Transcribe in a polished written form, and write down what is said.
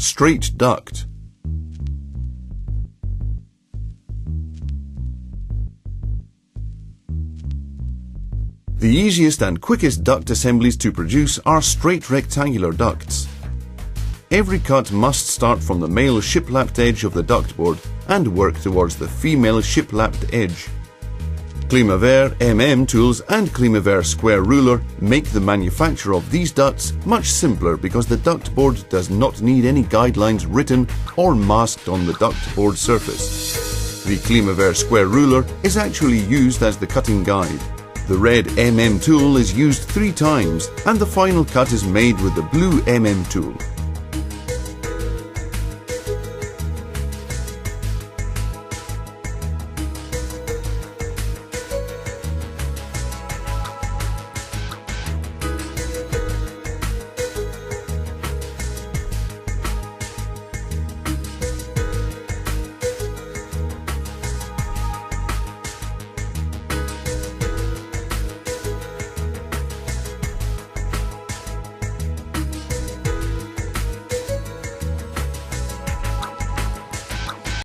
Straight duct. The easiest and quickest duct assemblies to produce are straight rectangular ducts. Every cut must start from the male shiplapped edge of the ductboard and work towards the female shiplapped edge. CLIMAVER MM tools and CLIMAVER square ruler make the manufacture of these ducts much simpler because the ductboard does not need any guidelines written or masked on the ductboard surface. The CLIMAVER square ruler is actually used as the cutting guide. The red MM tool is used 3 times and the final cut is made with the blue MM tool.